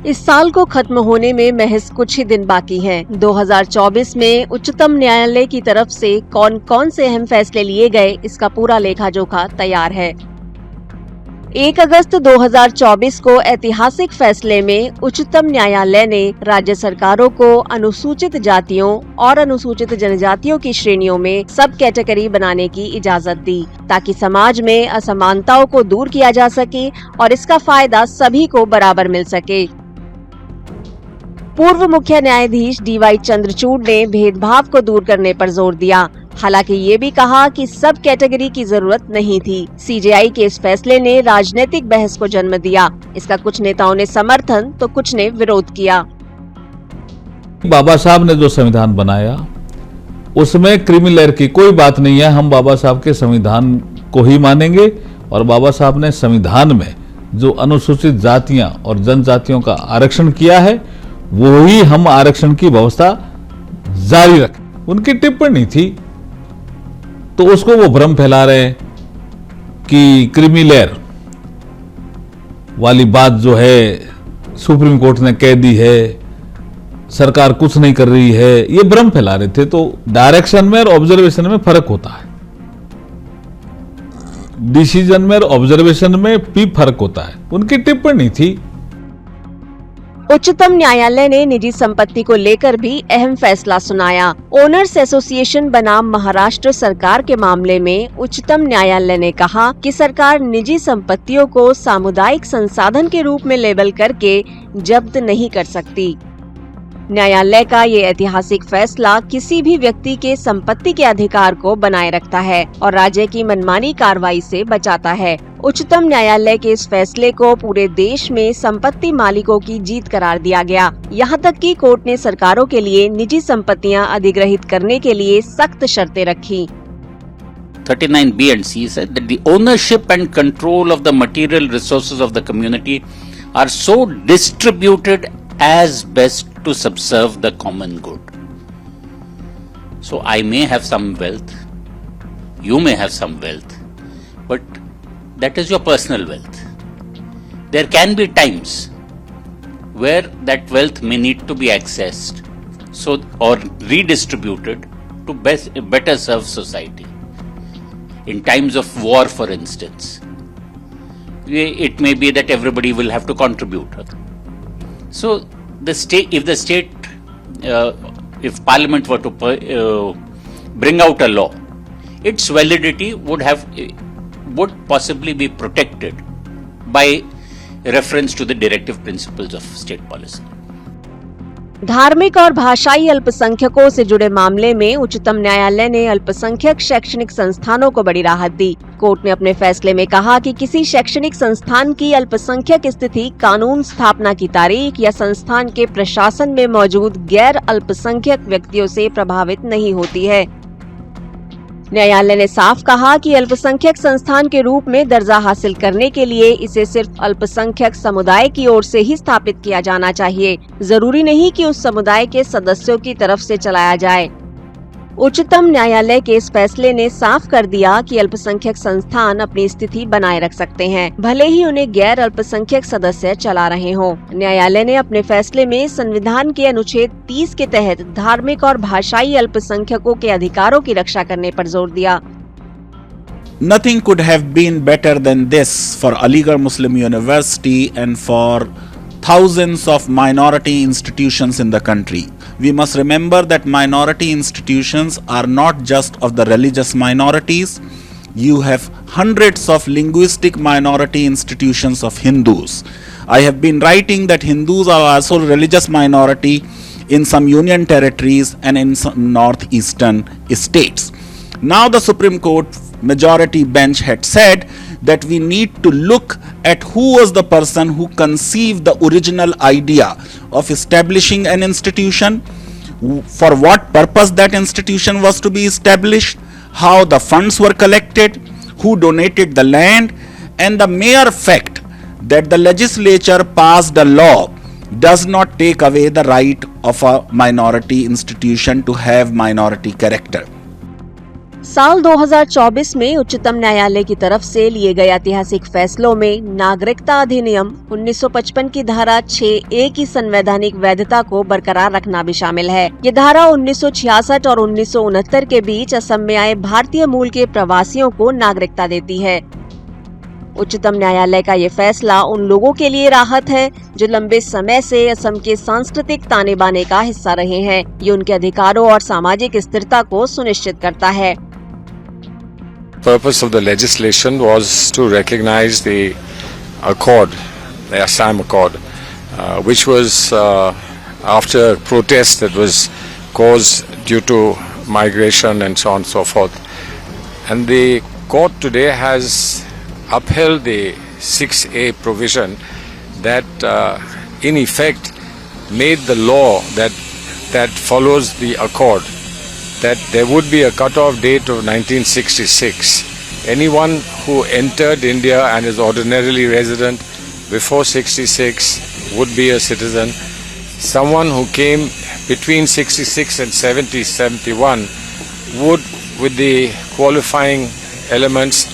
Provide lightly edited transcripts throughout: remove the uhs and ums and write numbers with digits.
इस साल को खत्म होने में महज कुछ ही दिन बाकी हैं। 2024 में उच्चतम न्यायालय की तरफ से कौन कौन से अहम फैसले लिए गए, इसका पूरा लेखा जोखा तैयार है। 1 अगस्त 2024 को ऐतिहासिक फैसले में उच्चतम न्यायालय ने राज्य सरकारों को अनुसूचित जातियों और अनुसूचित जनजातियों की श्रेणियों में सब कैटेगरी बनाने की इजाजत दी, ताकि समाज में असमानताओं को दूर किया जा सके और इसका फायदा सभी को बराबर मिल सके। पूर्व मुख्य न्यायाधीश DY चंद्रचूड़ ने भेदभाव को दूर करने पर जोर दिया। हालांकि ये भी कहा कि सब कैटेगरी की जरूरत नहीं थी। CJI के इस फैसले ने राजनीतिक बहस को जन्म दिया। इसका कुछ नेताओं ने समर्थन तो कुछ ने विरोध किया। बाबा साहब ने जो संविधान बनाया उसमें क्रीमी लेयर की कोई बात नहीं है। हम बाबा साहब के संविधान को ही मानेंगे और बाबा साहब ने संविधान में जो अनुसूचित जातियां और जनजातियों का आरक्षण किया है वो ही हम आरक्षण की व्यवस्था जारी रखें। उनकी टिप्पणी थी तो उसको वो भ्रम फैला रहे हैं कि क्रीमी लेयर वाली बात जो है सुप्रीम कोर्ट ने कह दी है, सरकार कुछ नहीं कर रही है, ये भ्रम फैला रहे थे। तो डायरेक्शन में और ऑब्जर्वेशन में फर्क होता है, डिसीजन में और ऑब्जर्वेशन में भी फर्क होता है। उनकी टिप्पणी थी। उच्चतम न्यायालय ने निजी संपत्ति को लेकर भी अहम फैसला सुनाया। ओनर्स एसोसिएशन बनाम महाराष्ट्र सरकार के मामले में उच्चतम न्यायालय ने कहा कि सरकार निजी संपत्तियों को सामुदायिक संसाधन के रूप में लेबल करके जब्त नहीं कर सकती। न्यायालय का ये ऐतिहासिक फैसला किसी भी व्यक्ति के संपत्ति के अधिकार को बनाए रखता है और राज्य की मनमानी कार्रवाई से बचाता है। उच्चतम न्यायालय के इस फैसले को पूरे देश में संपत्ति मालिकों की जीत करार दिया गया। यहाँ तक कि कोर्ट ने सरकारों के लिए निजी संपत्तियाँ अधिग्रहित करने के लिए सख्त शर्तें रखी। 39B and C said that the ownership and control of the material resources of the community are so distributed as best to subserve the common good. So I may have some wealth, you may have some wealth, but that is your personal wealth. There can be times where that wealth may need to be accessed or redistributed to better serve society. In times of war, for instance, it may be that everybody will have to contribute. So the state, if Parliament were to bring out a law, its validity would possibly be protected by reference to the directive principles of state policy. धार्मिक और भाषाई अल्पसंख्यकों से जुड़े मामले में उच्चतम न्यायालय ने अल्पसंख्यक शैक्षणिक संस्थानों को बड़ी राहत दी। कोर्ट ने अपने फैसले में कहा कि किसी शैक्षणिक संस्थान की अल्पसंख्यक स्थिति कानून स्थापना की तारीख या संस्थान के प्रशासन में मौजूद गैर अल्पसंख्यक व्यक्तियों से प्रभावित नहीं होती है। न्यायालय ने साफ कहा कि अल्पसंख्यक संस्थान के रूप में दर्जा हासिल करने के लिए इसे सिर्फ अल्पसंख्यक समुदाय की ओर से ही स्थापित किया जाना चाहिए, जरूरी नहीं कि उस समुदाय के सदस्यों की तरफ से चलाया जाए। उच्चतम न्यायालय के इस फैसले ने साफ कर दिया कि अल्पसंख्यक संस्थान अपनी स्थिति बनाए रख सकते हैं, भले ही उन्हें गैर अल्पसंख्यक सदस्य चला रहे हों। न्यायालय ने अपने फैसले में संविधान के अनुच्छेद 30 के तहत धार्मिक और भाषाई अल्पसंख्यकों के अधिकारों की रक्षा करने पर जोर दिया। Nothing could have been better than this for Aligarh Muslim University and for thousands of minority institutions in the country. We must remember that minority institutions are not just of the religious minorities. You have hundreds of linguistic minority institutions of Hindus. I have been writing that Hindus are also religious minority in some union territories and in some northeastern states. Now the Supreme Court majority bench had said that we need to look at who was the person who conceived the original idea of establishing an institution, for what purpose that institution was to be established, how the funds were collected, who donated the land, and the mere fact that the legislature passed a law does not take away the right of a minority institution to have minority character. साल 2024 में उच्चतम न्यायालय की तरफ से लिए गए ऐतिहासिक फैसलों में नागरिकता अधिनियम 1955 की धारा 6A की संवैधानिक वैधता को बरकरार रखना भी शामिल है। ये धारा 1966 और 1969 के बीच असम में आए भारतीय मूल के प्रवासियों को नागरिकता देती है। उच्चतम न्यायालय का ये फैसला उन लोगों के लिए राहत है जो लंबे समय से असम के सांस्कृतिक ताने बाने का हिस्सा रहे हैं। ये उनके अधिकारों और सामाजिक स्थिरता को सुनिश्चित करता है। Purpose of the legislation was to recognize the accord, the Assam Accord, which was after protest that was caused due to migration and so on and so forth. And the court today has upheld the 6A provision that in effect made the law that follows the accord, that there would be a cut-off date of 1966. Anyone who entered India and is ordinarily resident before 66 would be a citizen. Someone who came between 66 and 71 would, with the qualifying elements,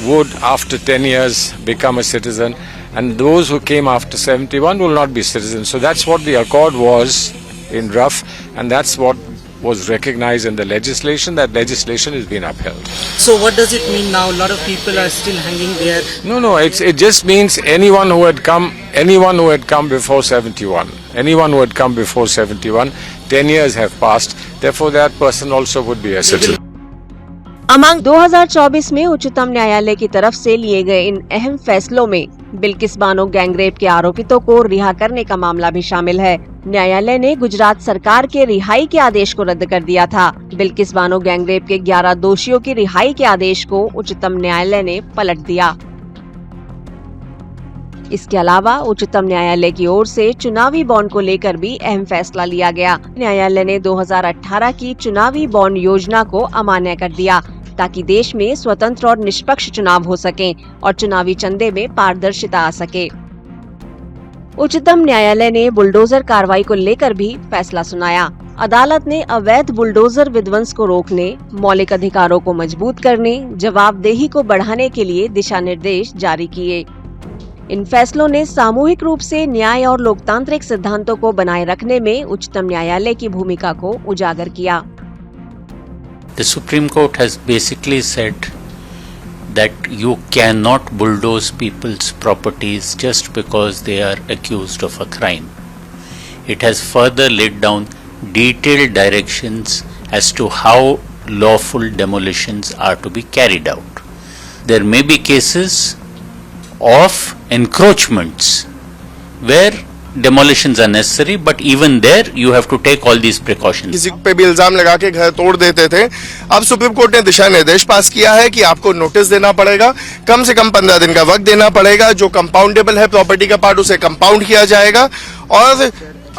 would after 10 years become a citizen, and those who came after 71 will not be citizens. So that's what the accord was in rough, and that's what was recognized in the legislation. That legislation has been upheld. So what does it mean now? A lot of people are still hanging there. No, it just means anyone who had come before 71, 10 years have passed, therefore that person also would be a citizen. Among 2024 में उच्चतम न्यायालय की तरफ से लिए गए इन अहम फैसलों में बिल्किस बानो गैंगरेप के आरोपितों को रिहा करने का मामला भी शामिल है। न्यायालय ने गुजरात सरकार के रिहाई के आदेश को रद्द कर दिया था। बिल्किस बानो गैंगरेप के 11 दोषियों की रिहाई के आदेश को उच्चतम न्यायालय ने पलट दिया। इसके अलावा उच्चतम न्यायालय की ओर से चुनावी बॉन्ड को लेकर भी अहम फैसला लिया गया। न्यायालय ने 2018 की चुनावी बॉन्ड योजना को अमान्य कर दिया ताकि देश में स्वतंत्र और निष्पक्ष चुनाव हो सकें और चुनावी चंदे में पारदर्शिता आ सके। उच्चतम न्यायालय ने बुलडोजर कार्रवाई को लेकर भी फैसला सुनाया। अदालत ने अवैध बुलडोजर विध्वंस को रोकने, मौलिक अधिकारों को मजबूत करने, जवाबदेही को बढ़ाने के लिए दिशा निर्देश जारी किए। इन फैसलों ने सामूहिक रूप से न्याय और लोकतांत्रिक सिद्धांतों को बनाए रखने में उच्चतम न्यायालय की भूमिका को उजागर किया। The Supreme Court has basically said that you cannot bulldoze people's properties just because they are accused of a crime. It has further laid down detailed directions as to how lawful demolitions are to be carried out. There may be cases of encroachments where demolitions are necessary, but even there you have to take all these precautions. किसी पे भी इल्जाम लगा के घर तोड़ देते थे। अब सुप्रीम कोर्ट ने दिशा निर्देश पास किया है कि आपको नोटिस देना पड़ेगा, कम से कम 15 दिन का वक्त देना पड़ेगा। जो कंपाउंडेबल है प्रॉपर्टी का पार्ट उसे कंपाउंड किया जाएगा और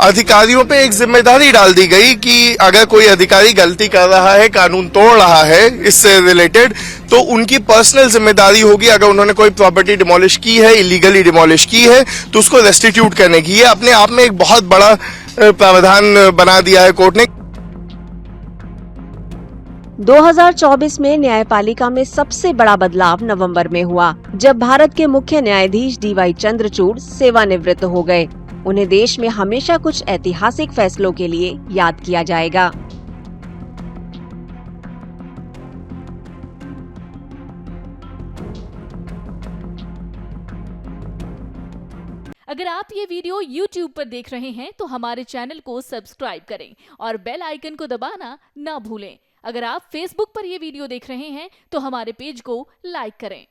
अधिकारियों पे एक जिम्मेदारी डाल दी गई कि अगर कोई अधिकारी गलती कर रहा है, कानून तोड़ रहा है इससे रिलेटेड, तो उनकी पर्सनल जिम्मेदारी होगी। अगर उन्होंने कोई प्रॉपर्टी डिमोलिश की है, इलीगली डिमोलिश की है, तो उसको रेस्टिट्यूट करने की। ये अपने आप में एक बहुत बड़ा प्रावधान बना दिया है कोर्ट ने। 2024 में न्यायपालिका में सबसे बड़ा बदलाव नवंबर में हुआ, जब भारत के मुख्य न्यायाधीश DY चंद्रचूड़ सेवानिवृत्त हो गए। उन्हें देश में हमेशा कुछ ऐतिहासिक फैसलों के लिए याद किया जाएगा। अगर आप ये वीडियो YouTube पर देख रहे हैं तो हमारे चैनल को सब्सक्राइब करें और बेल आइकन को दबाना ना भूलें। अगर आप Facebook पर ये वीडियो देख रहे हैं तो हमारे पेज को लाइक करें।